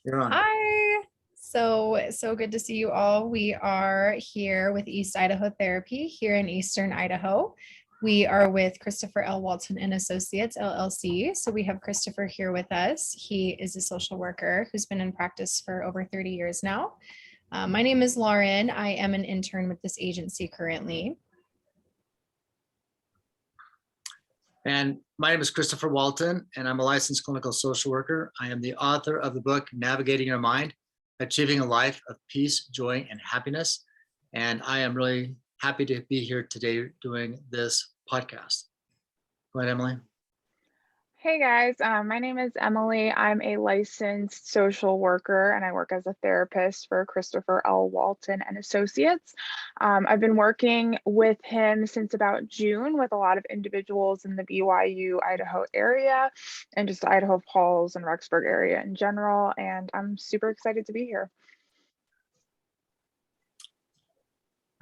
You're on. Hi. So good to see you all. We are here with East Idaho Therapy here in Eastern Idaho. We are with Kristopher L. Walton and Associates, LLC. So we have Kristopher here with us. He is a social worker who's been in practice for over 30 years now. My name is Lauren. I am an intern with this agency currently. And my name is Kristopher Walton, and I'm a licensed clinical social worker. I am the author of the book, Navigating Your Mind, Achieving a Life of Peace, Joy, and Happiness. And I am really happy to be here today doing this podcast. Go ahead, Emily. Hey guys, my name is Emily. I'm a licensed social worker and I work as a therapist for Kristopher L. Walton and Associates. I've been working with him since about June with a lot of individuals in the BYU-Idaho area and just the Idaho Falls and Rexburg area in general. And I'm super excited to be here.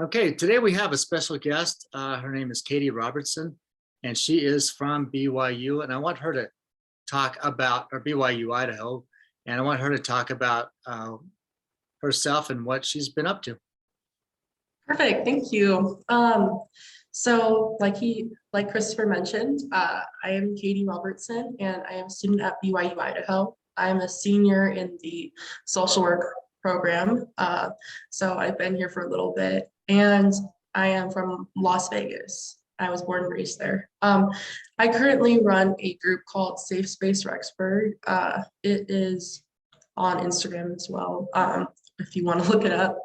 Okay, today we have a special guest. Her name is Katie Robertson, and she is from BYU, and I want her to talk about, or BYU-Idaho, and I want her to talk about herself and what she's been up to. Perfect, thank you. So like Kristopher mentioned, I am Katie Robertson, and I am a student at BYU-Idaho. I'm a senior in the social work program, so I've been here for a little bit, and I am from Las Vegas. I was born and raised there. I currently run a group called Safe Space Rexburg. It is on Instagram as well, if you want to look it up.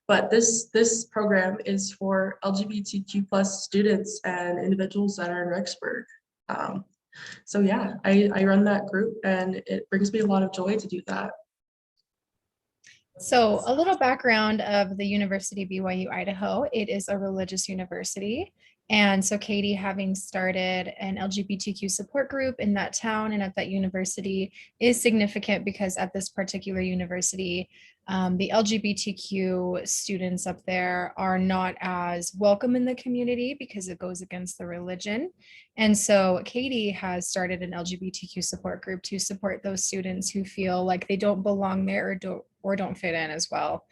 But this program is for LGBTQ plus students and individuals that are in Rexburg. So yeah, I run that group, and it brings me a lot of joy to do that. So a little background of the University of BYU-Idaho. It is a religious university. And so Katie, having started an LGBTQ support group in that town and at that university, is significant because at this particular university, the LGBTQ students up there are not as welcome in the community because it goes against the religion. And so Katie has started an LGBTQ support group to support those students who feel like they don't belong there or don't fit in as well.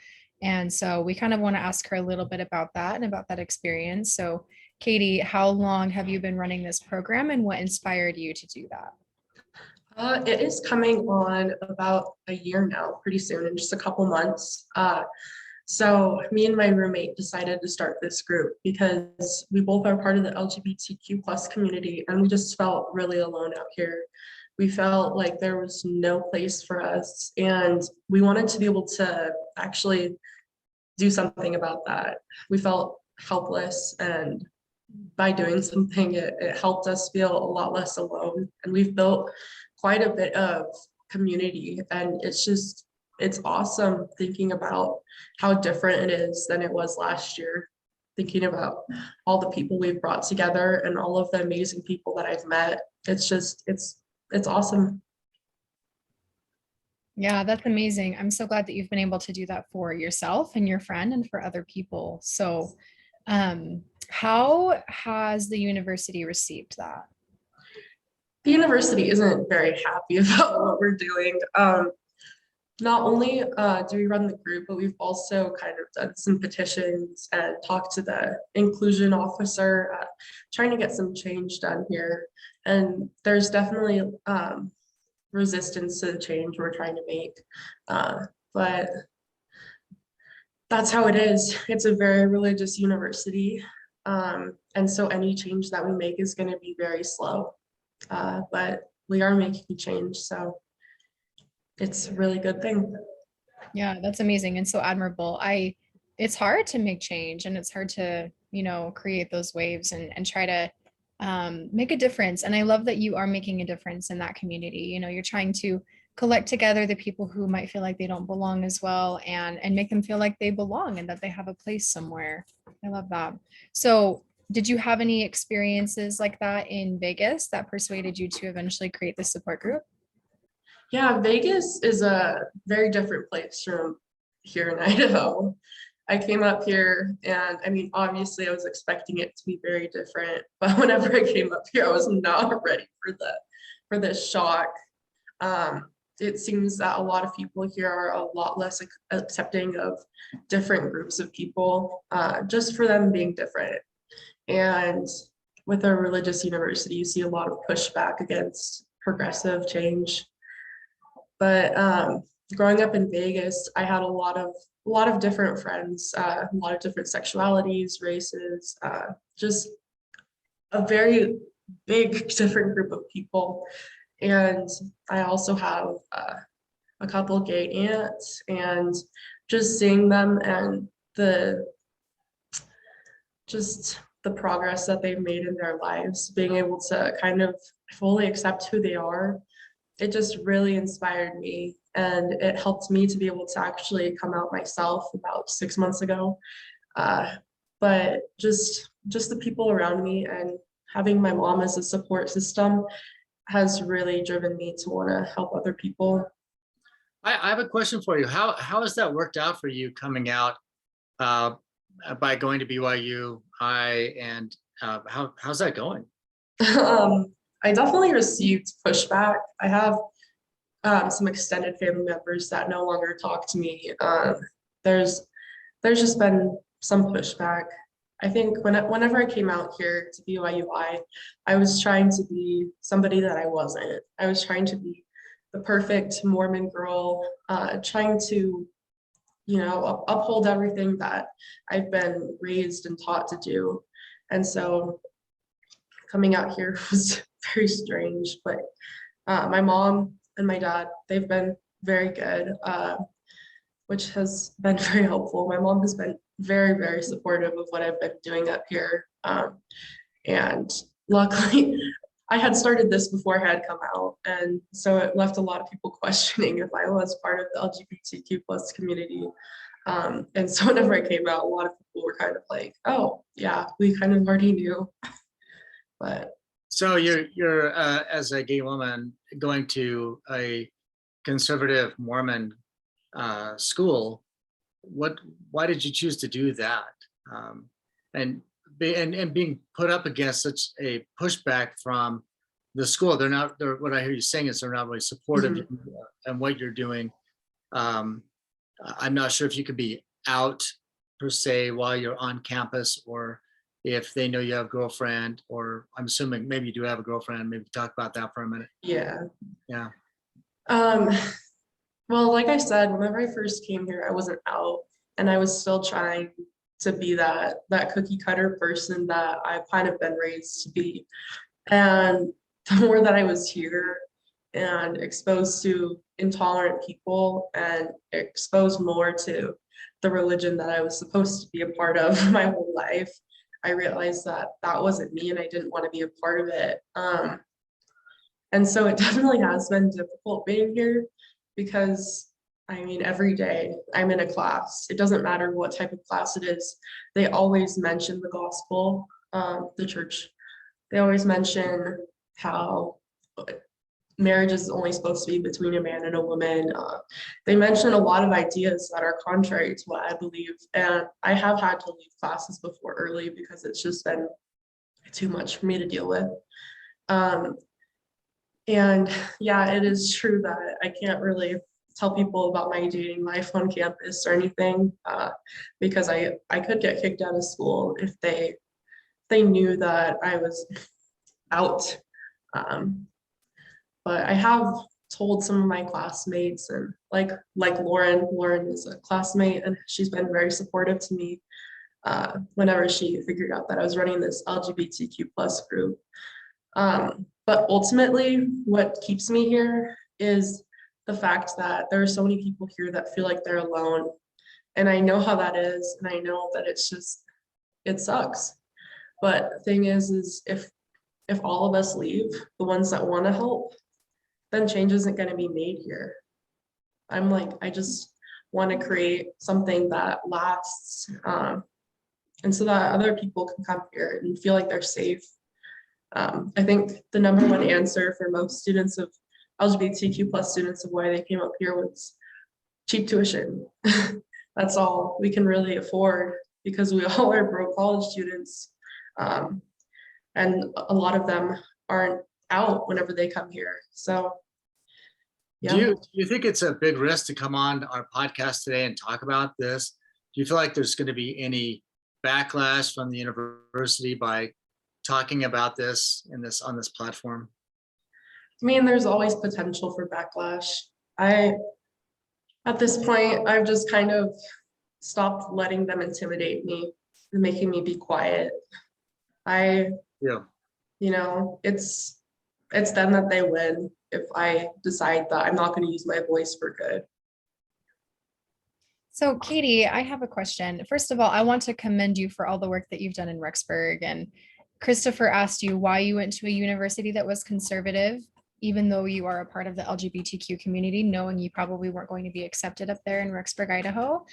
And so we kind of want to ask her a little bit about that and about that experience. So Katie, how long have you been running this program, and what inspired you to do that? It is coming on about a year now, pretty soon, in just a couple months. So me and my roommate decided to start this group because we both are part of the LGBTQ plus community, and we just felt really alone out here. We felt like there was no place for us, and we wanted to be able to actually do something about that. We felt helpless, and by doing something, it helped us feel a lot less alone. And we've built quite a bit of community, and it's awesome thinking about how different it is than it was last year, thinking about all the people we've brought together and all of the amazing people that I've met. It's awesome. Yeah, that's amazing. I'm so glad that you've been able to do that for yourself and your friend and for other people. So how has the university received that? The university isn't very happy about what we're doing. Not only do we run the group, but we've also kind of done some petitions and talked to the inclusion officer, trying to get some change done here. And there's definitely resistance to the change we're trying to make. But that's how it is. It's a very religious university. And so any change that we make is going to be very slow. But we are making a change, so it's a really good thing. Yeah, that's amazing and so admirable. It's hard to make change, and it's hard to, create those waves and try to make a difference. And I love that you are making a difference in that community. You're trying to collect together the people who might feel like they don't belong as well, and make them feel like they belong and that they have a place somewhere. I love that. So did you have any experiences like that in Vegas that persuaded you to eventually create this support group? Yeah, Vegas is a very different place from here in Idaho. I came up here, and I mean, obviously I was expecting it to be very different, but whenever I came up here, I was not ready for the shock. it seems that a lot of people here are a lot less accepting of different groups of people, just for them being different. And with a religious university, you see a lot of pushback against progressive change. But growing up in Vegas, I had a lot of different friends, a lot of different sexualities, races, just a very big different group of people. And I also have a couple gay aunts, and just seeing them and the progress that they've made in their lives, being able to kind of fully accept who they are, it just really inspired me. And it helped me to be able to actually come out myself about 6 months ago. But just the people around me and having my mom as a support system has really driven me to want to help other people. I have a question for you. How has that worked out for you coming out by going to BYU? And how's that going? I definitely received pushback. I have some extended family members that no longer talk to me. There's just been some pushback. I think whenever I came out here to BYU, I was trying to be somebody that I wasn't. I was trying to be the perfect Mormon girl, trying to, uphold everything that I've been raised and taught to do. And so coming out here was very strange, but my mom and my dad, they've been very good, which has been very helpful. My mom has been very, very supportive of what I've been doing up here. And luckily, I had started this before I had come out. And so it left a lot of people questioning if I was part of the LGBTQ plus community. And so whenever I came out, a lot of people were kind of like, oh, yeah, we kind of already knew. But so you're as a gay woman going to a conservative Mormon school. Why did you choose to do that? And being put up against such a pushback from the school, what I hear you saying is they're not really supportive and what you're doing. I'm not sure if you could be out per se while you're on campus, or if they know you have a girlfriend, or I'm assuming maybe you do have a girlfriend. Maybe talk about that for a minute. yeah. Yeah. Well, like I said, whenever I first came here, I wasn't out, and I was still trying to be that cookie cutter person that I've kind of been raised to be. And the more that I was here and exposed to intolerant people and exposed more to the religion that I was supposed to be a part of my whole life, I realized that that wasn't me and I didn't want to be a part of it. And so it definitely has been difficult being here, because I mean, every day I'm in a class. It doesn't matter what type of class it is. They always mention the gospel, the church. They always mention how marriage is only supposed to be between a man and a woman. They mention a lot of ideas that are contrary to what I believe. And I have had to leave classes before early because it's just been too much for me to deal with. And yeah, it is true that I can't really tell people about my dating life on campus or anything, because I could get kicked out of school if they knew that I was out. But I have told some of my classmates, and like Lauren is a classmate, and she's been very supportive to me whenever she figured out that I was running this LGBTQ plus group. But ultimately, what keeps me here is the fact that there are so many people here that feel like they're alone. And I know how that is. And I know that it sucks. But the thing is if all of us leave, the ones that want to help, then change isn't going to be made here. I'm like, I just want to create something that lasts. And so that other people can come here and feel like they're safe. I think the number one answer for most students of LGBTQ plus students of why they came up here was cheap tuition. That's all we can really afford, because we all are broke college students. And a lot of them aren't out whenever they come here. So Do you think it's a big risk to come on our podcast today and talk about this? Do you feel like there's going to be any backlash from the university by talking about this on this platform? I mean, there's always potential for backlash. At this point, I've just kind of stopped letting them intimidate me and making me be quiet. Yeah. You know, it's them that they win if I decide that I'm not going to use my voice for good. So Katie, I have a question. First of all, I want to commend you for all the work that you've done in Rexburg. And Kristopher asked you why you went to a university that was conservative, even though you are a part of the LGBTQ community, knowing you probably weren't going to be accepted up there in Rexburg, Idaho.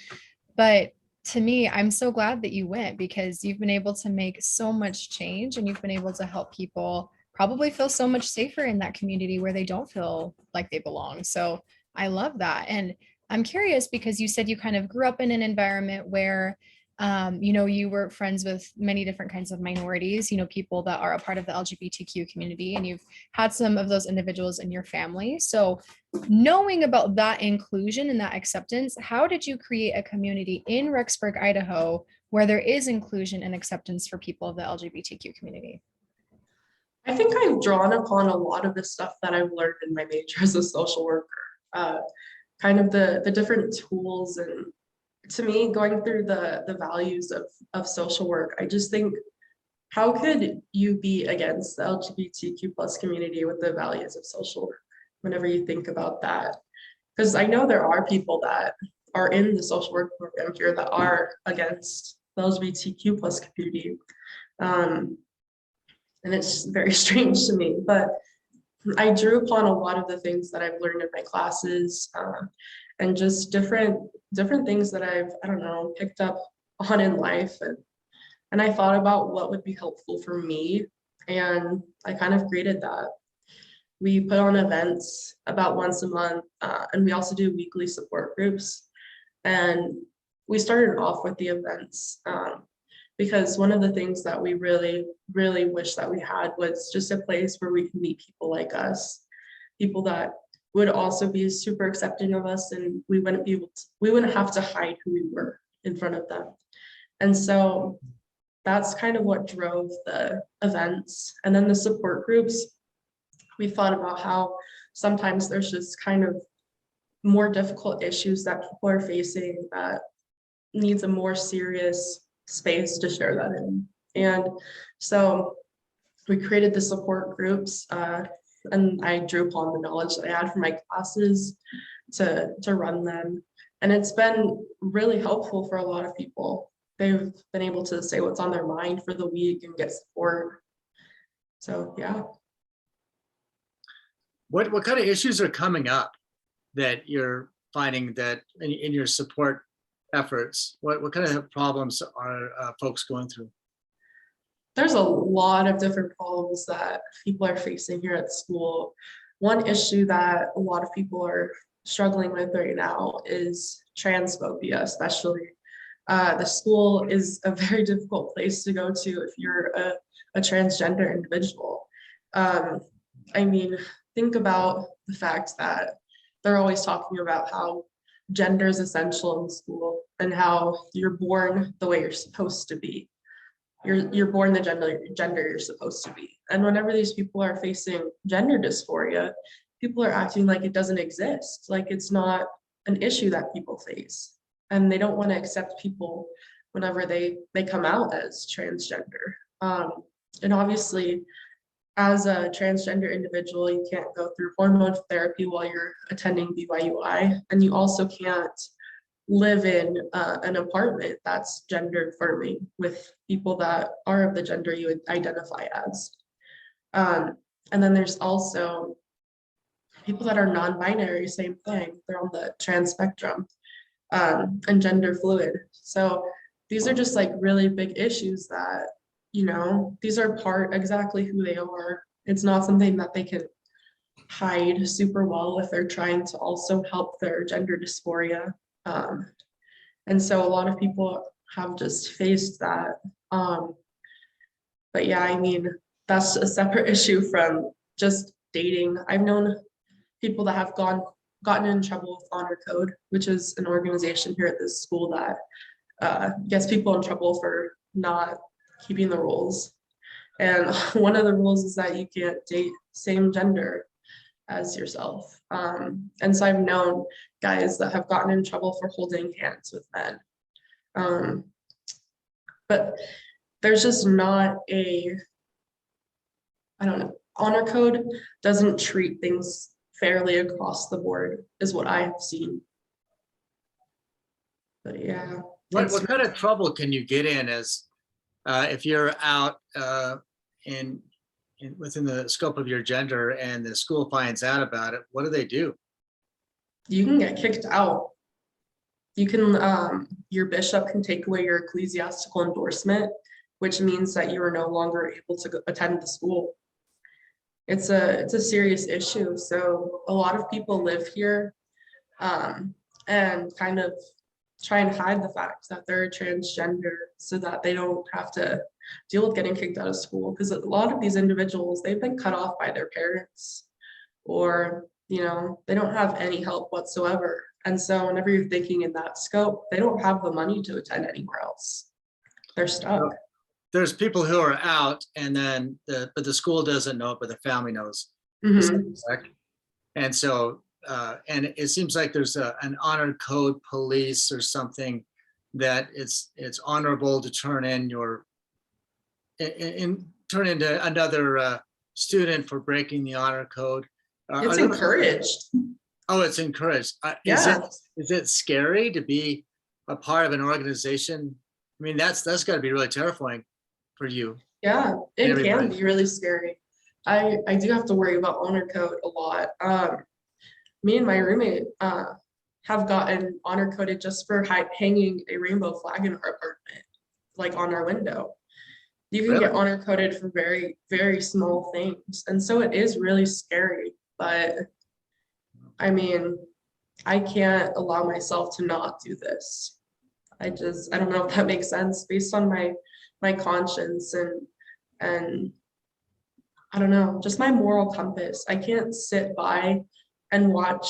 But to me, I'm so glad that you went, because you've been able to make so much change, and you've been able to help people probably feel so much safer in that community where they don't feel like they belong. So I love that. And I'm curious, because you said you kind of grew up in an environment where you were friends with many different kinds of minorities, people that are a part of the LGBTQ community, and you've had some of those individuals in your family. So knowing about that inclusion and that acceptance, how did you create a community in Rexburg, Idaho, where there is inclusion and acceptance for people of the LGBTQ community? I think I've drawn upon a lot of the stuff that I've learned in my major as a social worker, kind of the different tools. And to me, going through the values of social work, I just think, how could you be against the LGBTQ plus community with the values of social work whenever you think about that? Because I know there are people that are in the social work program here that are against the LGBTQ plus community. And it's very strange to me, but I drew upon a lot of the things that I've learned in my classes, and just different things that I've, picked up on in life. And I thought about what would be helpful for me, and I kind of created that. We put on events about once a month, and we also do weekly support groups. And we started off with the events, because one of the things that we really, really wish that we had was just a place where we can meet people like us, people that would also be super accepting of us, and we wouldn't have to hide who we were in front of them. And so that's kind of what drove the events. And then the support groups, we thought about how sometimes there's just kind of more difficult issues that people are facing that needs a more serious space to share that in. And so we created the support groups, and I drew upon the knowledge that I had from my classes to run them. And it's been really helpful for a lot of people. They've been able to say what's on their mind for the week and get support. So yeah. What kind of issues are coming up that you're finding that in your support efforts? What kind of problems are folks going through? There's a lot of different problems that people are facing here at school. One issue that a lot of people are struggling with right now is transphobia, especially. The school is a very difficult place to go to if you're a transgender individual. Think about the fact that they're always talking about how gender is essential in school and how you're born the way you're supposed to be. You're born the gender you're supposed to be. And whenever these people are facing gender dysphoria, people are acting like it doesn't exist, like it's not an issue that people face. And they don't want to accept people whenever they come out as transgender. And obviously, as a transgender individual, you can't go through hormone therapy while you're attending BYU-I, and you also can't live in an apartment that's gender affirming with people that are of the gender you would identify as. And then there's also people that are non-binary, same thing. They're on the trans spectrum, and gender fluid. So these are just like really big issues that, these are exactly who they are. It's not something that they can hide super well if they're trying to also help their gender dysphoria. And so a lot of people have just faced that. But yeah, that's a separate issue from just dating. I've known people that have gotten in trouble with Honor Code, which is an organization here at this school that gets people in trouble for not keeping the rules. And one of the rules is that you can't date same gender as yourself. And so I've known guys that have gotten in trouble for holding hands with men. But there's just not I don't know, Honor Code doesn't treat things fairly across the board, is what I have seen. But yeah. What kind of trouble can you get in as if you're out within the scope of your gender and the school finds out about it? What do they do? You can get kicked out. You can, your bishop can take away your ecclesiastical endorsement, which means that you are no longer able to attend the school. It's a serious issue. So a lot of people live here and kind of try and hide the fact that they're transgender so that they don't have to deal with getting kicked out of school. Because a lot of these individuals, they've been cut off by their parents, or, you know, they don't have any help whatsoever. And so whenever you're thinking in that scope, they don't have the money to attend anywhere else. They're stuck. There's people who are out, and then but the school doesn't know it, but the family knows. Mhm. And so, and it seems like there's an honor code police or something that it's honorable to turn in turn into another student for breaking the honor code. It's encouraged. Oh, it's encouraged. Yeah. Is it scary to be a part of an organization? I mean, that's got to be really terrifying for you. Yeah, it can be really scary. I do have to worry about honor code a lot. Me and my roommate have gotten honor coded just for hanging a rainbow flag in our apartment, like on our window. You can get honor coded for very, very small things. And so it is really scary, but I mean, I can't allow myself to not do this. I don't know if that makes sense based on my conscience and I don't know, just my moral compass. I can't sit by and watch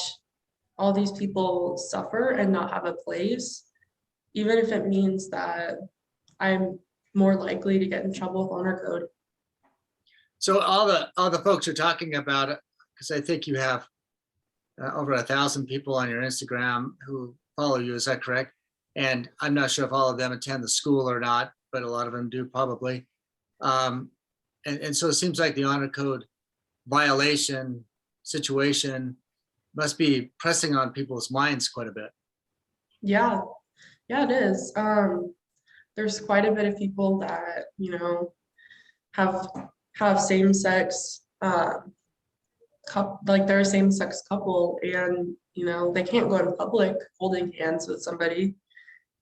all these people suffer and not have a place, even if it means that I'm more likely to get in trouble with honor code. So all the folks you're talking about, because I think you have over 1,000 people on your Instagram who follow you, is that correct? And I'm not sure if all of them attend the school or not, but a lot of them do probably. And so it seems like the honor code violation situation must be pressing on people's minds quite a bit. Yeah, it is. There's quite a bit of people that, you know, have same-sex, like they're a same-sex couple, and, you know, they can't go in public holding hands with somebody,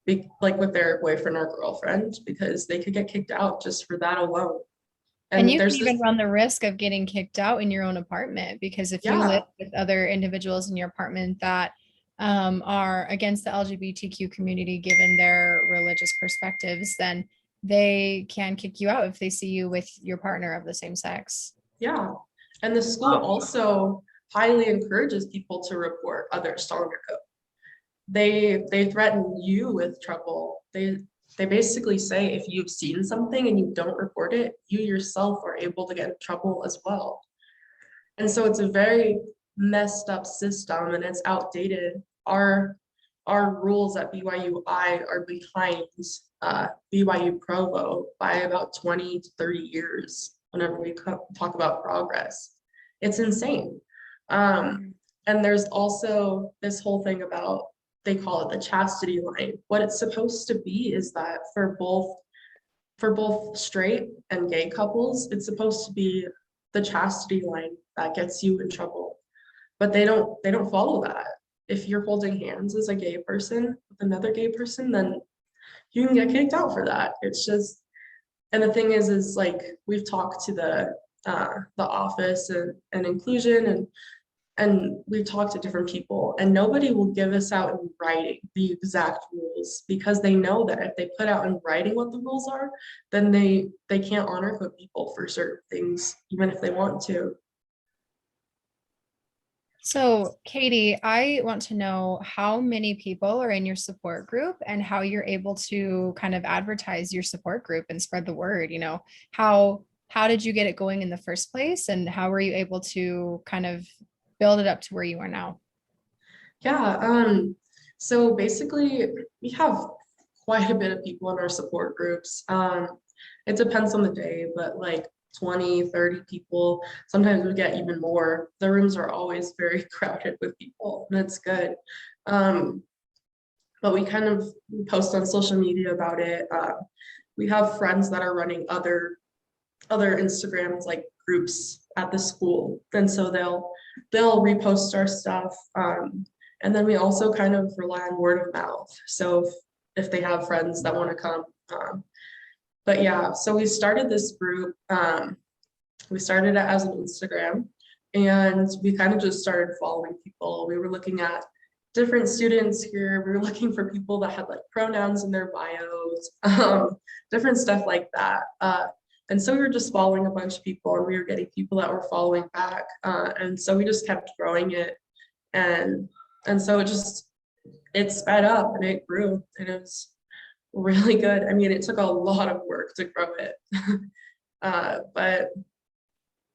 like with their boyfriend or girlfriend, because they could get kicked out just for that alone. And you can even run the risk of getting kicked out in your own apartment, because if you live with other individuals in your apartment that are against the LGBTQ community, given their religious perspectives, then they can kick you out if they see you with your partner of the same sex. Yeah, and the school also highly encourages people to report others to honor code. They threaten you with trouble. They basically say if you've seen something and you don't report it, you yourself are able to get in trouble as well. And so it's a very messed up system and it's outdated. Our rules at BYU-I are behind BYU Provo by about 20 to 30 years whenever we talk about progress. It's insane. And there's also this whole thing about, they call it the chastity line. What it's supposed to be is that for both straight and gay couples, it's supposed to be the chastity line that gets you in trouble. But they don't follow that. If you're holding hands as a gay person with another gay person, then you can get kicked out for that. It's just, and the thing is like we've talked to the office and inclusion and we've talked to different people, and nobody will give us out in writing the exact rules, because they know that if they put out in writing what the rules are, then they can't honor code people for certain things, even if they want to. So, Katie, I want to know how many people are in your support group and how you're able to kind of advertise your support group and spread the word. How did you get it going in the first place, and how were you able to kind of build it up to where you are now? Yeah, so basically we have quite a bit of people in our support groups. It depends on the day, but like 20, 30 people. Sometimes we get even more. The rooms are always very crowded with people, and it's good. Um, but we kind of post on social media about it. We have friends that are running other Instagrams, like groups at the school, and so they'll repost our stuff. And then we also kind of rely on word of mouth. So if they have friends that want to come. But yeah, so we started this group. We started it as an Instagram, and we kind of just started following people. We were looking at different students here. We were looking for people that had like pronouns in their bios, different stuff like that. And so we were just following a bunch of people, and we were getting people that were following back. And so we just kept growing it. And so it sped up and it grew, and it was really good. I mean, it took a lot of work to grow it, but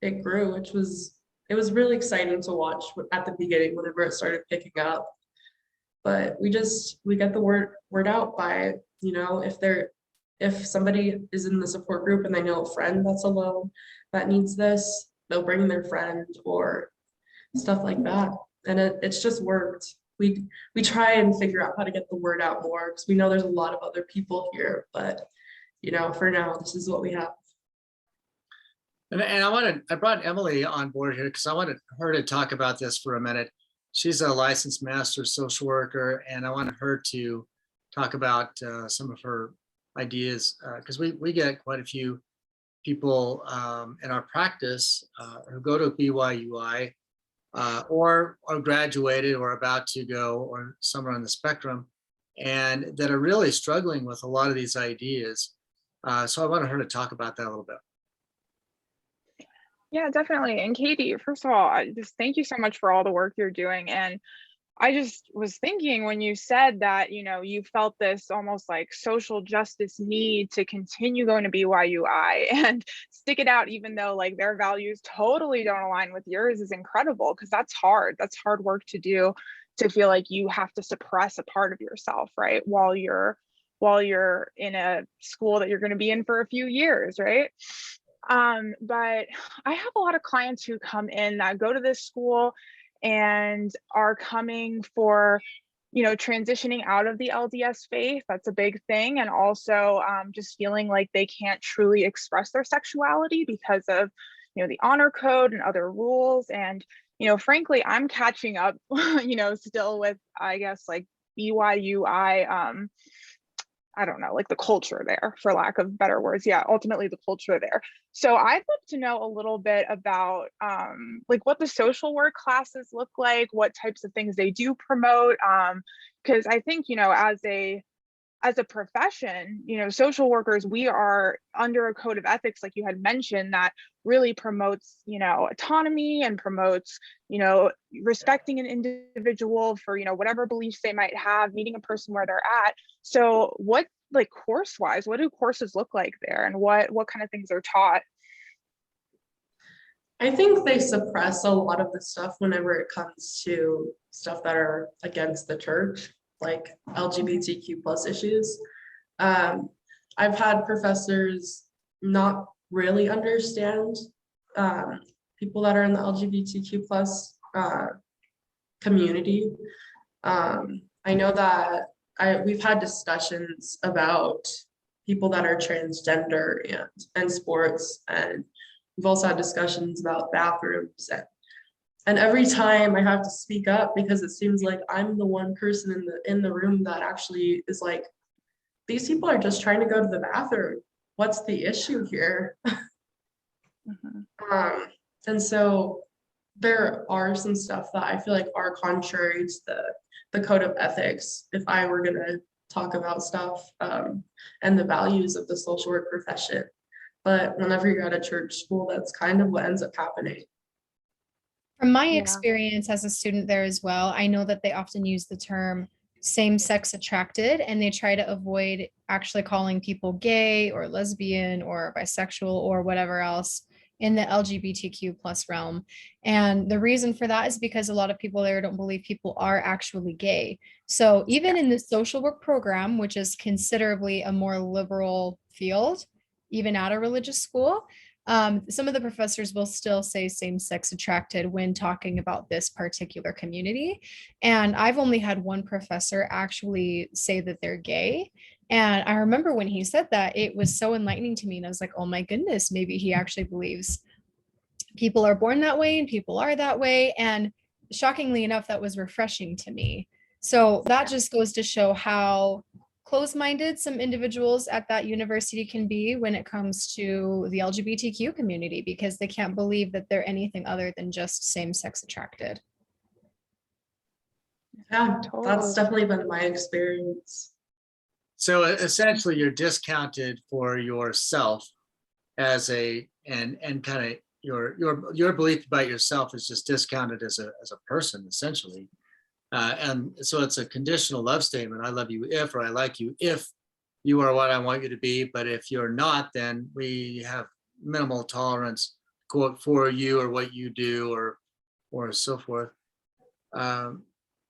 it grew, it was really exciting to watch at the beginning whenever it started picking up. But we get the word out by, if somebody is in the support group and they know a friend that's alone that needs this, they'll bring their friend or stuff like that. And it's just worked. We try and figure out how to get the word out more, because we know there's a lot of other people here, but for now, this is what we have. And I brought Emily on board here because I wanted her to talk about this for a minute. She's a licensed master social worker, and I wanted her to talk about some of her ideas, because we get quite a few people in our practice who go to BYU-I or graduated or about to go, or somewhere on the spectrum, and that are really struggling with a lot of these ideas. So I wanted her to talk about that a little bit. Yeah, definitely. And Katie, first of all, I just thank you so much for all the work you're doing. And I just was thinking when you said that, you felt this almost like social justice need to continue going to BYU-I and stick it out, even though like their values totally don't align with yours, is incredible, because that's hard. That's hard work to do, to feel like you have to suppress a part of yourself, right? While you're in a school that you're going to be in for a few years, right? But I have a lot of clients who come in that go to this school and are coming for, transitioning out of the LDS faith. That's a big thing. And also just feeling like they can't truly express their sexuality because of, the honor code and other rules. And, frankly, I'm catching up, still with, I guess, like BYU-I, I don't know, like the culture there, for lack of better words. Yeah, ultimately the culture there. So I'd love to know a little bit about like what the social work classes look like, what types of things they do promote. Because I think, as a profession, social workers, we are under a code of ethics, like you had mentioned, that really promotes, autonomy and promotes, respecting an individual for, whatever beliefs they might have, meeting a person where they're at. So what, like course-wise, what do courses look like there, and what kind of things are taught? I think they suppress a lot of the stuff whenever it comes to stuff that are against the church, like LGBTQ plus issues. I've had professors not really understand people that are in the LGBTQ plus community. I know that we've had discussions about people that are transgender and sports, and we've also had discussions about bathrooms, and every time I have to speak up, because it seems like I'm the one person in the room that actually is like, these people are just trying to go to the bathroom. What's the issue here? Mm-hmm. And so there are some stuff that I feel like are contrary to the code of ethics, if I were gonna talk about stuff and the values of the social work profession. But whenever you're at a church school, that's kind of what ends up happening. From my Yeah. experience as a student there as well, I know that they often use the term same-sex attracted, and they try to avoid actually calling people gay or lesbian or bisexual or whatever else in the LGBTQ plus realm. And the reason for that is because a lot of people there don't believe people are actually gay. So even in the social work program, which is considerably a more liberal field, even at a religious school, some of the professors will still say same-sex attracted when talking about this particular community. And I've only had one professor actually say that they're gay. And I remember when he said that, it was so enlightening to me. And I was like, oh my goodness, maybe he actually believes people are born that way and people are that way. And shockingly enough, that was refreshing to me. So that just goes to show how closed-minded some individuals at that university can be when it comes to the LGBTQ community, because they can't believe that they're anything other than just same-sex attracted. Yeah, Totally. that's definitely been my experience. So essentially, you're discounted for yourself as and kind of your belief about yourself is just discounted as a person, essentially. And so it's a conditional love statement. I love you if, or I like you if you are what I want you to be. But if you're not, then we have minimal tolerance, quote, for you or what you do or so forth.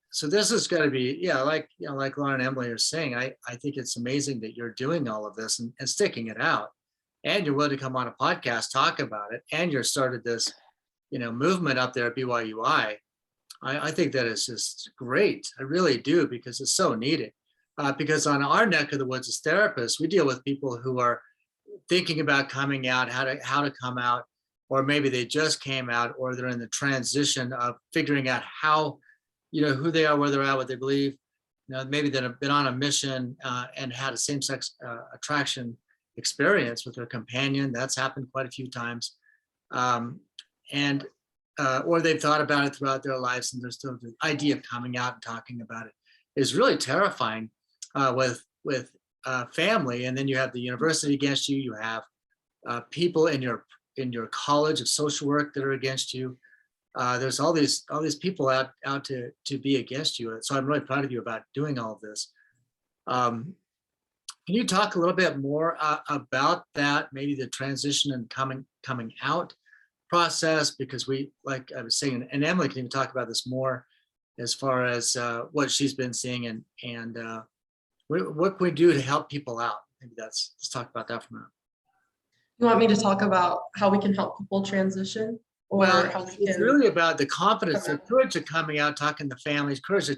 So this is going to be, yeah, like Lauren and Emily are saying, I think it's amazing that you're doing all of this and sticking it out, and you're willing to come on a podcast, talk about it, and you're started this, movement up there at BYU-I. I think that is just great. I really do, because it's so needed. Because on our neck of the woods as therapists, we deal with people who are thinking about coming out, how to come out, or maybe they just came out, or they're in the transition of figuring out how, who they are, where they're at, what they believe. Maybe they've been on a mission and had a same-sex attraction experience with their companion. That's happened quite a few times. Or they've thought about it throughout their lives, and there's still the idea of coming out and talking about it is really terrifying with family. And then you have the university against you. You have people in your college of social work that are against you. There's all these people out to be against you. So I'm really proud of you about doing all of this. Can you talk a little bit more about that? Maybe the transition and coming out process, because we, like I was saying, and Emily can even talk about this more as far as what she's been seeing and what can we do to help people out? Maybe let's talk about that for a minute. You want me to talk about how we can help people transition, or Well, how we it's can? really about the confidence, the courage of coming out, talking to families, courage of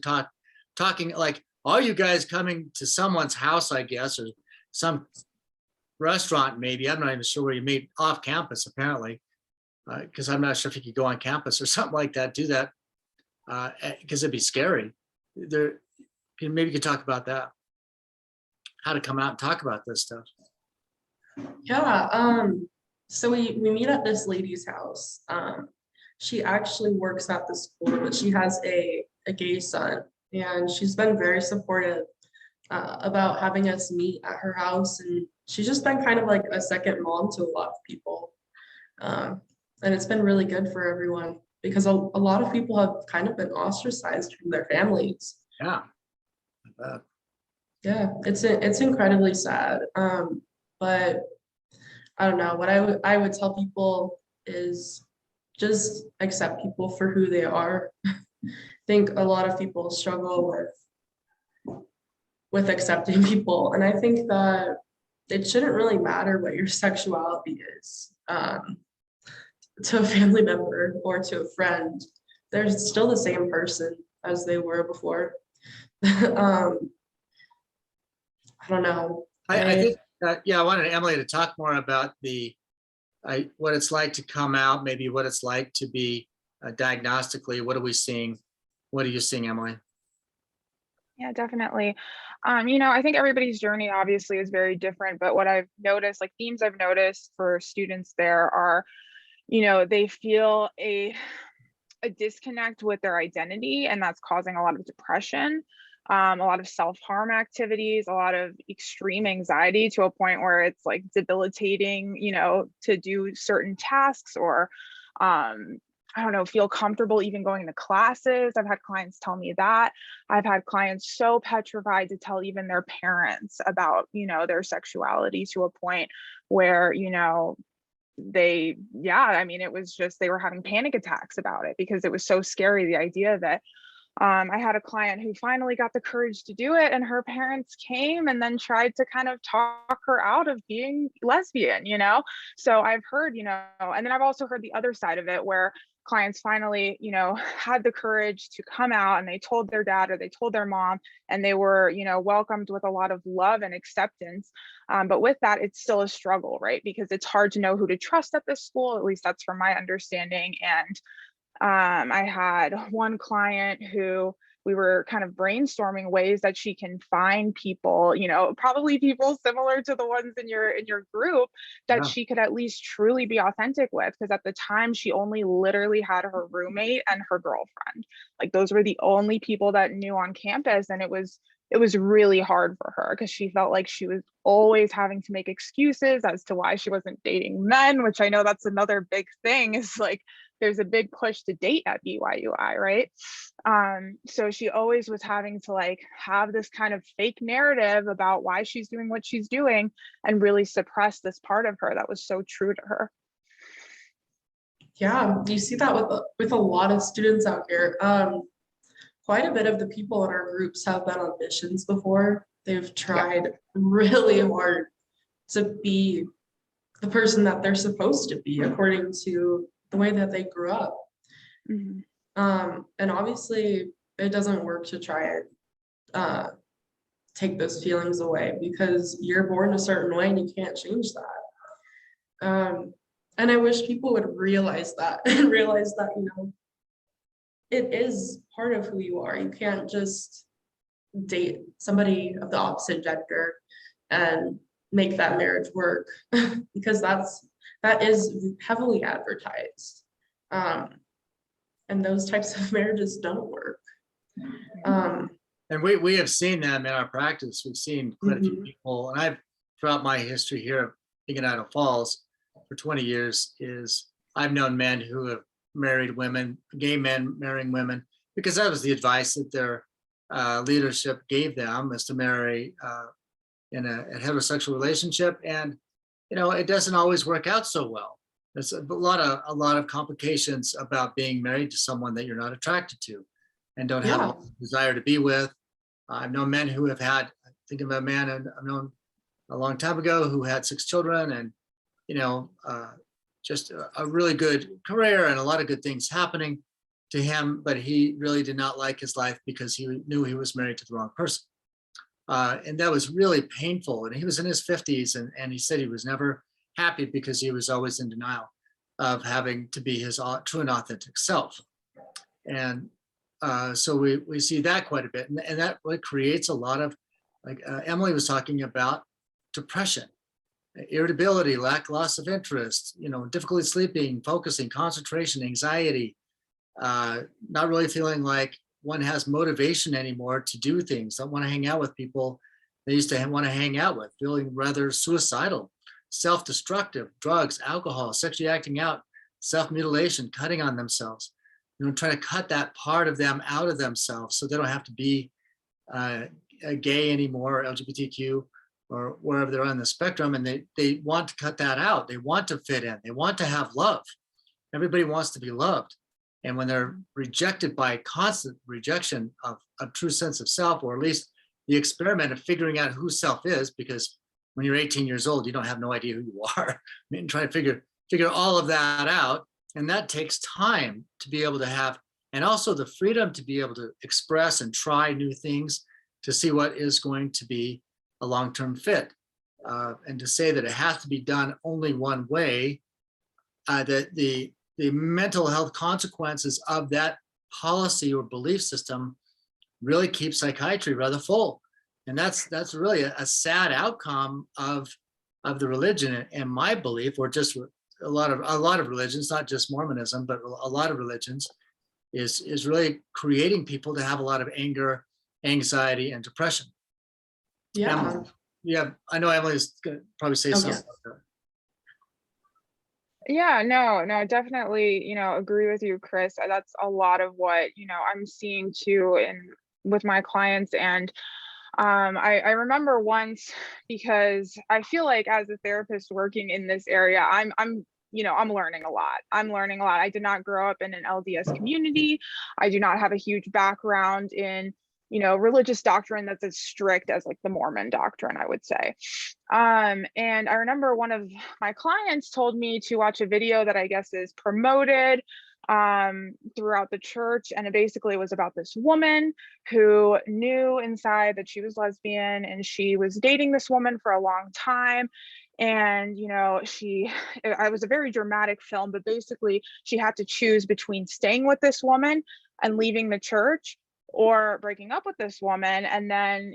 talking, like, are you guys coming to someone's house, I guess, or some restaurant, maybe, I'm not even sure where you meet, off campus, apparently. Because I'm not sure if you could go on campus or something like that, do that, because it'd be scary. Maybe you could talk about that, how to come out and talk about this stuff. Yeah, so we meet at this lady's house. She actually works at the school, but she has a gay son, and she's been very supportive about having us meet at her house, and she's just been kind of like a second mom to a lot of people. And it's been really good for everyone, because a lot of people have kind of been ostracized from their families. Yeah. I bet. Yeah, it's incredibly sad. But I don't know, what I would tell people is just accept people for who they are. I think a lot of people struggle with accepting people, and I think that it shouldn't really matter what your sexuality is. To a family member or to a friend, they're still the same person as they were before. I don't know. I think, I wanted Emily to talk more about what it's like to come out, maybe what it's like to be diagnostically. What are we seeing? What are you seeing, Emily? Yeah, definitely. I think everybody's journey obviously is very different, but what I've noticed, like themes I've noticed for students there are, they feel a disconnect with their identity, and that's causing a lot of depression, a lot of self-harm activities, a lot of extreme anxiety to a point where it's like debilitating, to do certain tasks, or I don't know, feel comfortable even going to classes. I've had clients tell me that. I've had clients so petrified to tell even their parents about, their sexuality, to a point where, it was just, they were having panic attacks about it because it was so scary. The idea that I had a client who finally got the courage to do it, and her parents came and then tried to kind of talk her out of being lesbian, So I've heard, and then I've also heard the other side of it where clients finally, had the courage to come out, and they told their dad or they told their mom, and they were, welcomed with a lot of love and acceptance. But with that, it's still a struggle, right? Because it's hard to know who to trust at this school. At least that's from my understanding. And I had one client who we were kind of brainstorming ways that she can find people, probably people similar to the ones in your group that she could at least truly be authentic with. Because at the time, she only literally had her roommate and her girlfriend. Like, those were the only people that knew on campus. And it was really hard for her because she felt like she was always having to make excuses as to why she wasn't dating men, which I know that's another big thing, is like, there's a big push to date at BYU-I, right? So she always was having to like have this kind of fake narrative about why she's doing what she's doing and really suppress this part of her that was so true to her. Yeah, you see that with a lot of students out here. Quite a bit of the people in our groups have been on missions before. They've tried really hard to be the person that they're supposed to be according to the way that they grew up. Mm-hmm. And obviously it doesn't work to try and take those feelings away, because you're born a certain way and you can't change that. And I wish people would realize that and realize that, it is part of who you are. You can't just date somebody of the opposite gender and make that marriage work, because that is heavily advertised. And those types of marriages don't work. And we have seen them in our practice. We've seen quite a few people, and throughout my history here in Idaho Falls for 20 years, I've known men who have married women, gay men marrying women, because that was the advice that their leadership gave them, is to marry in a heterosexual relationship. And it doesn't always work out so well. There's a lot of complications about being married to someone that you're not attracted to and don't have a desire to be with. I've known men who have had, think of a man I've known a long time ago who had 6 children, and just a really good career and a lot of good things happening to him, but he really did not like his life because he knew he was married to the wrong person. And that was really painful. And he was in his 50s, and he said he was never happy because he was always in denial of having to be his true and authentic self. And so we see that quite a bit. And that really creates a lot of, like Emily was talking about, depression, irritability, loss of interest, difficulty sleeping, focusing, concentration, anxiety, not really feeling like one has motivation anymore to do things, don't want to hang out with people they used to want to hang out with, feeling rather suicidal, self-destructive, drugs, alcohol, sexually acting out, self-mutilation, cutting on themselves, trying to cut that part of them out of themselves so they don't have to be gay anymore, or LGBTQ, or wherever they're on the spectrum, and they want to cut that out. They want to fit in. They want to have love. Everybody wants to be loved. And when they're rejected by constant rejection of a true sense of self, or at least the experiment of figuring out who self is, because when you're 18 years old, you don't have no idea who you are. Try to figure all of that out. And that takes time to be able to have, and also the freedom to be able to express and try new things to see what is going to be a long-term fit. And to say that it has to be done only one way, that the mental health consequences of that policy or belief system really keep psychiatry rather full. And that's really a sad outcome of the religion, and my belief, or just a lot of religions, not just Mormonism, but a lot of religions, is really creating people to have a lot of anger, anxiety, and depression. Yeah. Emily, I know Emily's gonna probably say something about that. Yeah, no, definitely, agree with you, Chris. That's a lot of what, I'm seeing too in with my clients. And I remember once, because I feel like as a therapist working in this area, I'm learning a lot. I'm learning a lot. I did not grow up in an LDS community. I do not have a huge background in, religious doctrine that's as strict as like the Mormon doctrine, I would say. And I remember one of my clients told me to watch a video that I guess is promoted throughout the church, and it basically was about this woman who knew inside that she was lesbian, and she was dating this woman for a long time. And I was a very dramatic film, but basically she had to choose between staying with this woman and leaving the church, or breaking up with this woman and then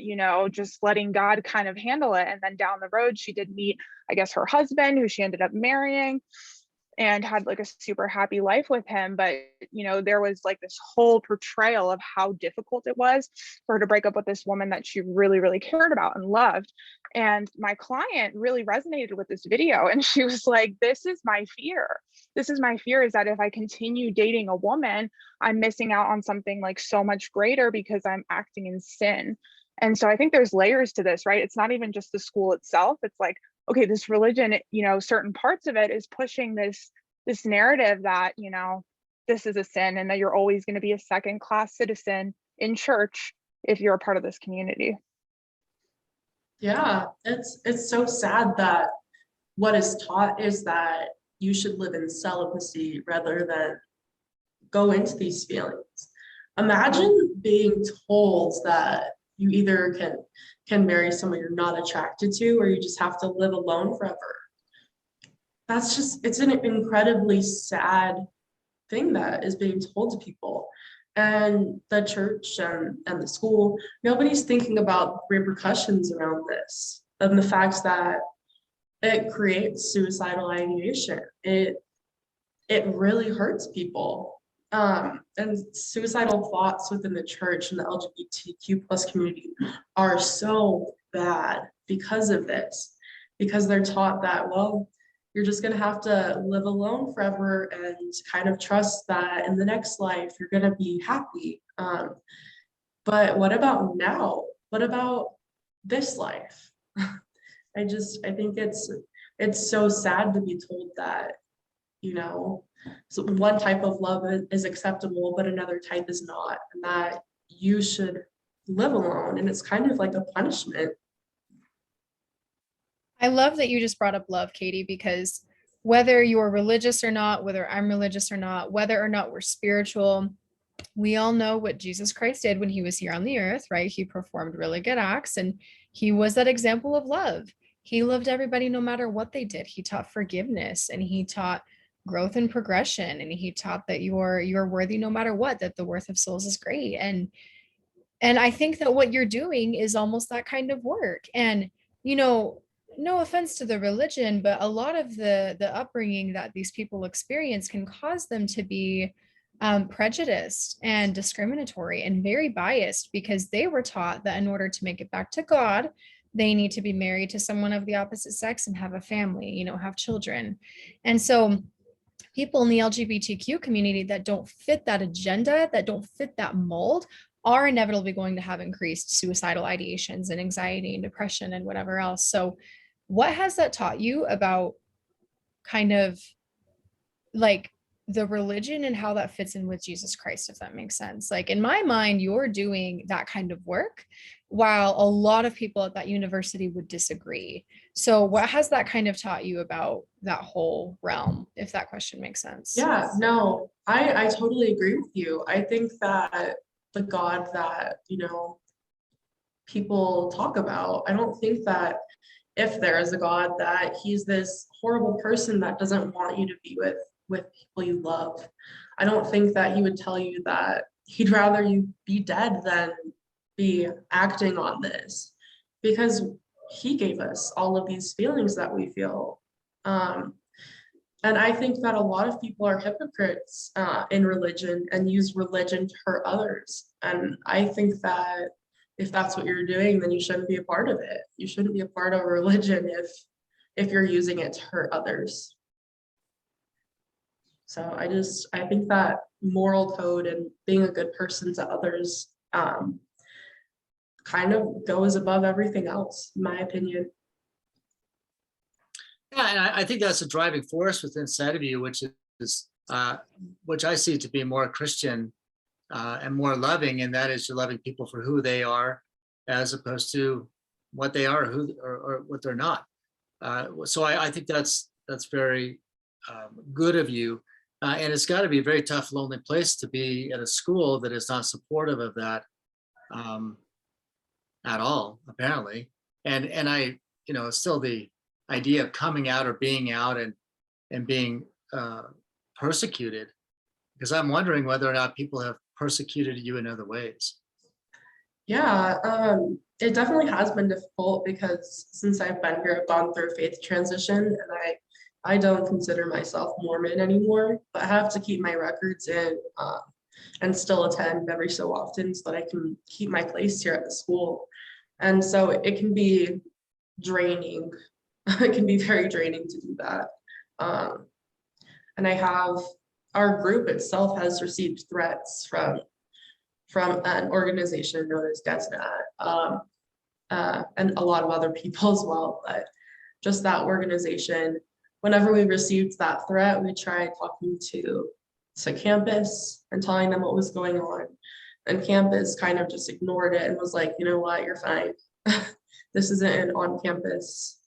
just letting God kind of handle it. And then down the road she did meet, I guess, her husband, who she ended up marrying, and had like a super happy life with him. But there was like this whole portrayal of how difficult it was for her to break up with this woman that she really, really cared about and loved. And my client really resonated with this video, and she was like, this is my fear. This is my fear, is that if I continue dating a woman, I'm missing out on something like so much greater because I'm acting in sin. And so I think there's layers to this, right? It's not even just the school itself. It's like, okay, this religion, certain parts of it is pushing this narrative that, this is a sin, and that you're always going to be a second-class citizen in church if you're a part of this community. Yeah, it's so sad that what is taught is that you should live in celibacy rather than go into these feelings. Imagine being told that you either can marry someone you're not attracted to, or you just have to live alone forever. It's an incredibly sad thing that is being told to people. And the church and the school, nobody's thinking about repercussions around this, and the fact that it creates suicidal ideation. It really hurts people. And suicidal thoughts within the church and the LGBTQ plus community are so bad because of this, because they're taught that, well, you're just going to have to live alone forever and kind of trust that in the next life you're going to be happy. But what about now? What about this life? I think it's so sad to be told that, so one type of love is acceptable, but another type is not, and that you should live alone. And it's kind of like a punishment. I love that you just brought up love, Katie, because whether you're religious or not, whether I'm religious or not, whether or not we're spiritual, we all know what Jesus Christ did when he was here on the earth, right? He performed really good acts, and he was that example of love. He loved everybody no matter what they did. He taught forgiveness, and he taught growth and progression, and he taught that you're worthy no matter what, that the worth of souls is great. And I think that what you're doing is almost that kind of work. And no offense to the religion, but a lot of the upbringing that these people experience can cause them to be prejudiced and discriminatory and very biased, because they were taught that in order to make it back to God, they need to be married to someone of the opposite sex and have a family, have children. And so people in the LGBTQ community that don't fit that agenda, that don't fit that mold, are inevitably going to have increased suicidal ideations and anxiety and depression and whatever else. So what has that taught you about kind of like the religion and how that fits in with Jesus Christ, if that makes sense? Like in my mind, you're doing that kind of work while a lot of people at that university would disagree. So what has that kind of taught you about that whole realm, if that question makes sense? Yeah, no, I totally agree with you. I think that the God that, people talk about, I don't think that if there is a God, that he's this horrible person that doesn't want you to be with people you love. I don't think that he would tell you that he'd rather you be dead than be acting on this, because he gave us all of these feelings that we feel. And I think that a lot of people are hypocrites in religion and use religion to hurt others. And I think that if that's what you're doing, then you shouldn't be a part of it. You shouldn't be a part of a religion if you're using it to hurt others. So I think that moral code and being a good person to others kind of goes above everything else, in my opinion. Yeah, and I think that's a driving force within inside of you, which I see to be more Christian and more loving, and that is you're loving people for who they are, as opposed to what they are, or what they're not. So I think that's very good of you, and it's got to be a very tough, lonely place to be at a school that is not supportive of that at all, apparently. And I, still the idea of coming out or being out and being persecuted, because I'm wondering whether or not people have persecuted you in other ways. Yeah, it definitely has been difficult because since I've been here, I've gone through a faith transition, and I don't consider myself Mormon anymore, but I have to keep my records in and still attend every so often so that I can keep my place here at the school. And so it can be draining. It can be very draining to do that. And our group itself has received threats from an organization known as DESNAT, and a lot of other people as well. But just that organization, whenever we received that threat, we tried talking to campus and telling them what was going on. And campus kind of just ignored it and was like, you know what, you're fine. This isn't an on-campus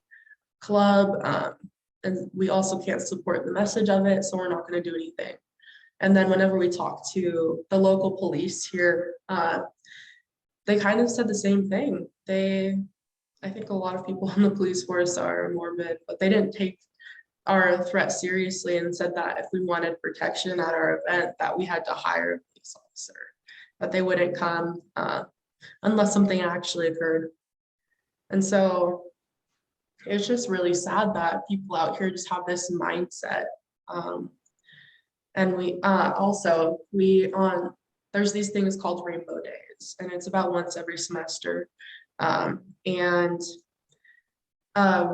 club. And we also can't support the message of it, so we're not going to do anything. And then whenever we talked to the local police here, they kind of said the same thing. I think a lot of people in the police force are Mormon, but they didn't take our threat seriously and said that if we wanted protection at our event, that we had to hire a police officer, that they wouldn't come unless something actually occurred. And so it's just really sad that people out here just have this mindset. And there's these things called Rainbow Days, and it's about once every semester.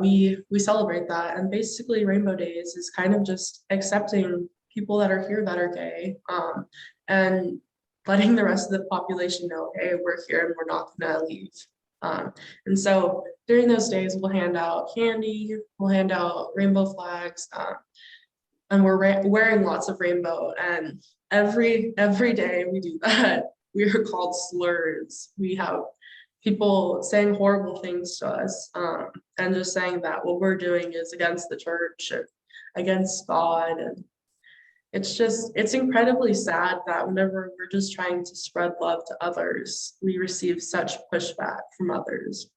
We celebrate that. And basically Rainbow Days is kind of just accepting people that are here that are gay, and letting the rest of the population know, hey, we're here and we're not gonna leave. And so during those days, we'll hand out candy, we'll hand out rainbow flags, and we're wearing lots of rainbow. And every day we do that, we are called slurs. We have people saying horrible things to us, and just saying that what we're doing is against the church and against God. And it's incredibly sad that whenever we're just trying to spread love to others, we receive such pushback from others.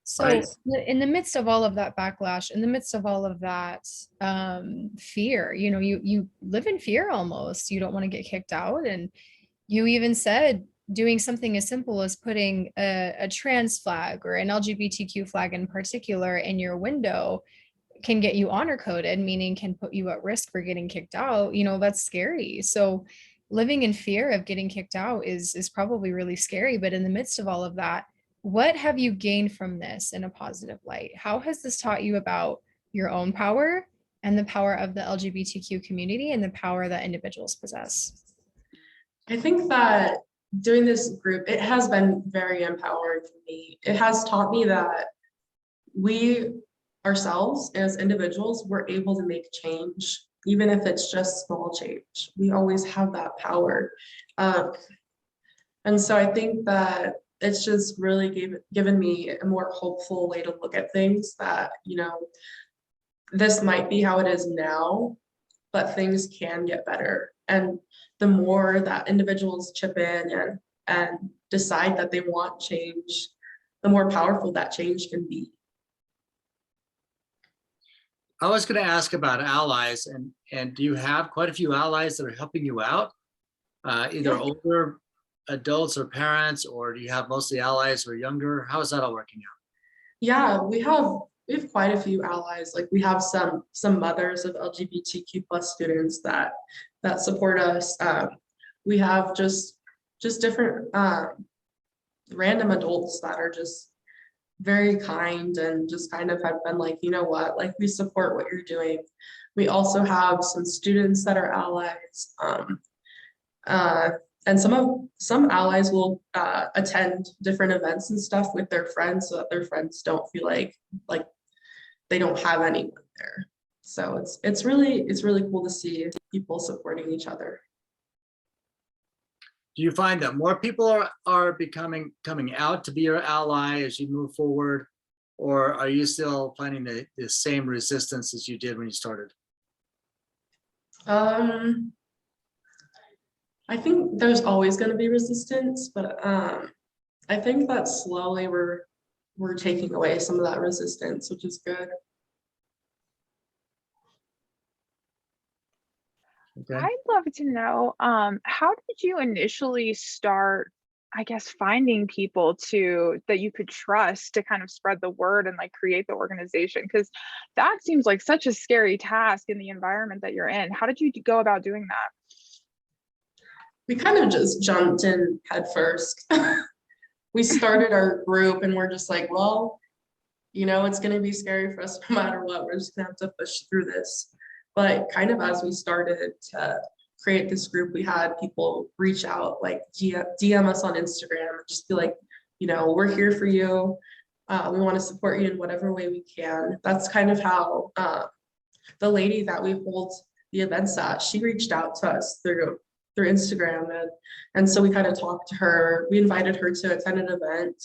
So in the midst of all of that backlash, in the midst of all of that fear, you live in fear almost. You don't want to get kicked out. And you even said doing something as simple as putting a trans flag or an LGBTQ flag in particular in your window can get you honor coded, meaning can put you at risk for getting kicked out. That's scary. So living in fear of getting kicked out is probably really scary. But in the midst of all of that, what have you gained from this in a positive light? How has this taught you about your own power and the power of the LGBTQ community and the power that individuals possess? I think that doing this group, it has been very empowering for me. It has taught me that we ourselves as individuals, we're able to make change, even if it's just small change. We always have that power. And so I think that it's just really given me a more hopeful way to look at things, that, this might be how it is now, but things can get better. And the more that individuals chip in and decide that they want change, the more powerful that change can be. I was going to ask about allies, and do you have quite a few allies that are helping you out, either older adults or parents, or do you have mostly allies who are younger? How is that all working out? Yeah, we have quite a few allies. Like we have some mothers of LGBTQ plus students that support us. We have just different random adults that are just very kind and just kind of have been like, you know what, like we support what you're doing. We also have some students that are allies. And some allies will attend different events and stuff with their friends so that their friends don't feel like they don't have anyone there. So it's really cool to see people supporting each other. Do you find that more people are coming out to be your ally as you move forward, or are you still finding the same resistance as you did when you started? I think there's always going to be resistance, but I think that slowly we're taking away some of that resistance, which is good. Okay. I'd love to know, how did you initially start, I guess, finding people that you could trust to kind of spread the word and like create the organization? Because that seems like such a scary task in the environment that you're in. How did you go about doing that? We kind of just jumped in head first. We started our group and we're just like, well, it's going to be scary for us no matter what. We're just going to have to push through this. But kind of as we started to create this group, we had people reach out, like DM us on Instagram, and just be like, we're here for you. We want to support you in whatever way we can. That's kind of how the lady that we hold the events at, she reached out to us through Instagram. And so we kind of talked to her. We invited her to attend an event.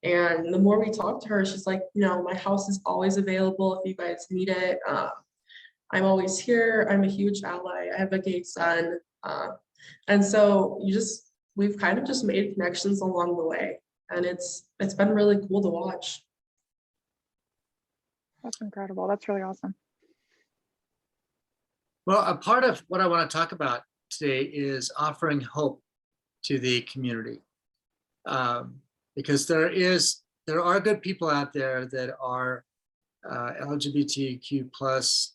And the more we talked to her, she's like, my house is always available if you guys need it. I'm always here. I'm a huge ally. I have a gay son. And so we've kind of just made connections along the way. And it's been really cool to watch. That's incredible. That's really awesome. Well, a part of what I want to talk about today is offering hope to the community. Because there are good people out there that are LGBTQ plus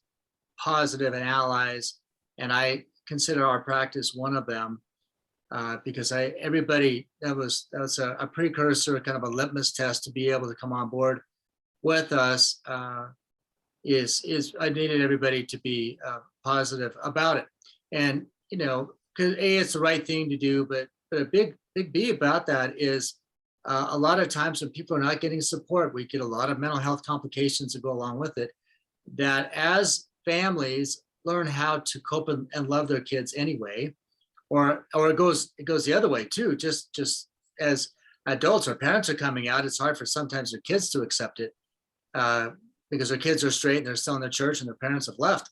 positive and allies, and I consider our practice one of them, because everybody that was a precursor, kind of a litmus test to be able to come on board with us. Is I needed everybody to be positive about it, and because it's the right thing to do, but a big B about that is a lot of times when people are not getting support, we get a lot of mental health complications that go along with it. That as families learn how to cope and love their kids anyway, or it goes the other way too. Just as adults or parents are coming out, it's hard for sometimes their kids to accept it because their kids are straight and they're still in the church and their parents have left.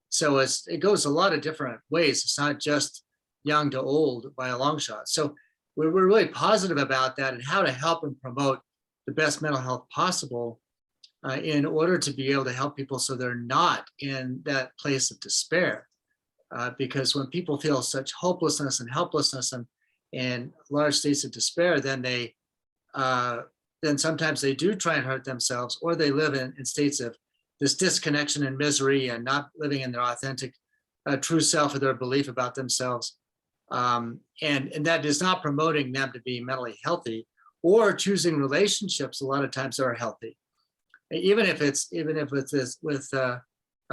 So it goes a lot of different ways. It's not just young to old by a long shot. So we're really positive about that and how to help and promote the best mental health possible in order to be able to help people so they're not in that place of despair. Because when people feel such hopelessness and helplessness and large states of despair, then then sometimes they do try and hurt themselves, or they live in states of this disconnection and misery and not living in their authentic, true self or their belief about themselves. And that is not promoting them to be mentally healthy or choosing relationships a lot of times that are healthy. Even if it's with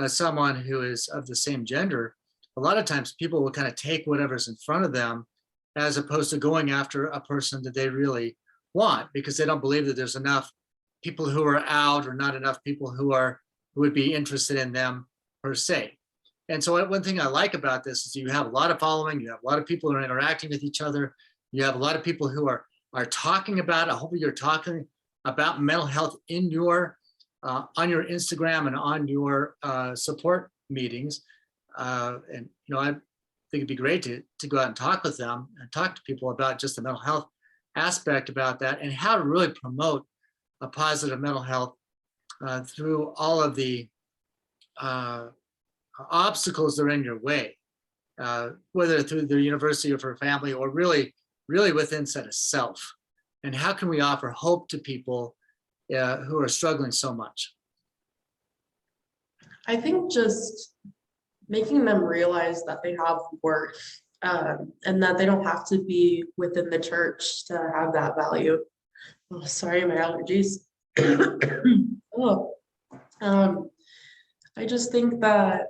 someone who is of the same gender, a lot of times people will kind of take whatever's in front of them as opposed to going after a person that they really want, because they don't believe that there's enough people who are out or not enough people who would be interested in them per se. And so one thing I like about this is you have a lot of following, you have a lot of people who are interacting with each other, you have a lot of people who are talking about it. Hopefully you're talking about mental health in your on your Instagram and on your support meetings. And I think it'd be great to go out and talk with them and talk to people about just the mental health aspect about that and how to really promote a positive mental health through all of the obstacles that are in your way, whether through the university or for family or really within set of self. And how can we offer hope to people who are struggling so much? I think just making them realize that they have worth and that they don't have to be within the church to have that value. Oh, sorry, my allergies. I just think that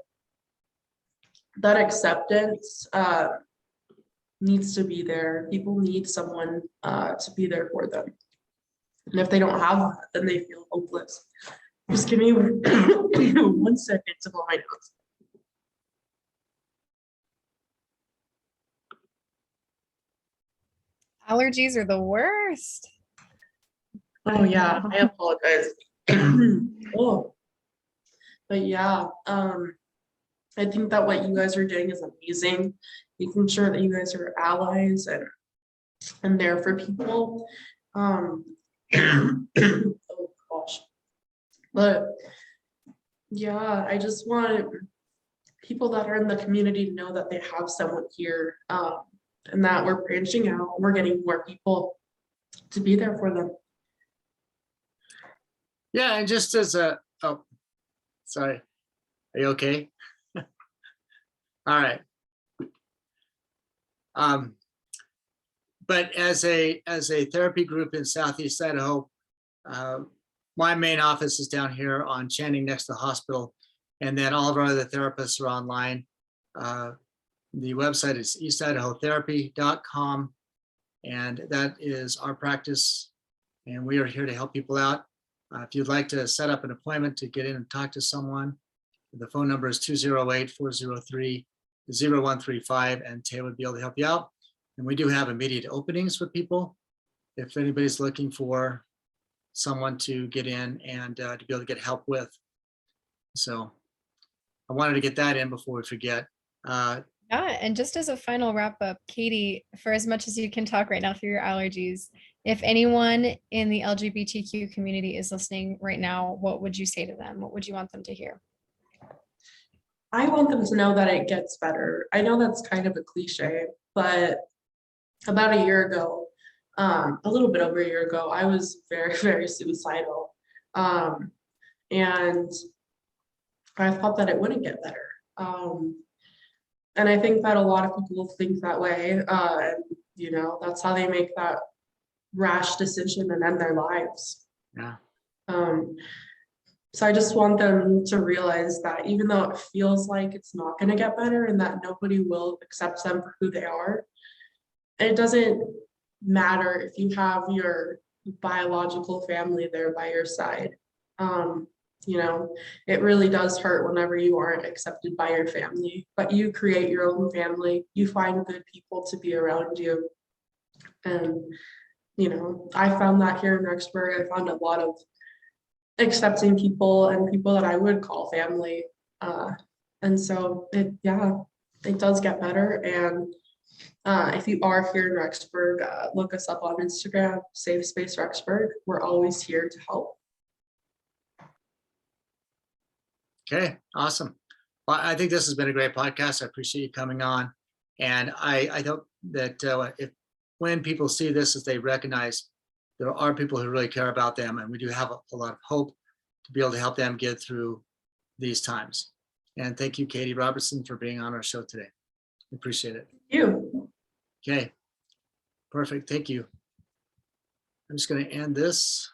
that acceptance needs to be there. People need someone to be there for them. And if they don't have that, then they feel hopeless. Just give me 1 second to blow my nose. Allergies are the worst. Oh yeah, I apologize. Oh, but yeah, I think that what you guys are doing is amazing. Making sure that you guys are allies and there for people. Oh gosh. But yeah, I just want people that are in the community to know that they have someone here, and that we're branching out. We're getting more people to be there for them. Yeah, and just as a, oh, sorry, are you okay? All right. But as a therapy group in Southeast Idaho, my main office is down here on Channing next to the hospital, and then all of our other therapists are online. The website is eastidahotherapy.com, and that is our practice, and we are here to help people out. If you'd like to set up an appointment to get in and talk to someone, the phone number is 208-403-0135, and Taylor would be able to help you out. And we do have immediate openings for people if anybody's looking for someone to get in and to be able to get help with. So I wanted to get that in before we forget. Yeah, and just as a final wrap up, Katie, for as much as you can talk right now through your allergies, if anyone in the LGBTQ community is listening right now, what would you say to them? What would you want them to hear? I want them to know that it gets better. I know that's kind of a cliche, but about a year ago, a little bit over a year ago, I was very, very suicidal. And I thought that it wouldn't get better. And I think that a lot of people think that way. You know, that's how they make that rash decision and end their lives. Yeah. So I just want them to realize that even though it feels like it's not going to get better and that nobody will accept them for who they are, it doesn't matter if you have your biological family there by your side. You know, it really does hurt whenever you aren't accepted by your family, but you create your own family, you find good people to be around you. And, you know, I found that here in Rexburg. I found a lot of accepting people and people that I would call family. And so it does get better. And if you are here in Rexburg, look us up on Instagram, Safe Space Rexburg. We're always here to help. Okay, awesome. Well, I think this has been a great podcast. I appreciate you coming on. And I hope that when people see this, as they recognize there are people who really care about them, and we do have a lot of hope to be able to help them get through these times. And thank you, Katie Robertson, for being on our show today. We appreciate it. Thank you. Okay, perfect. Thank you. I'm just going to end this.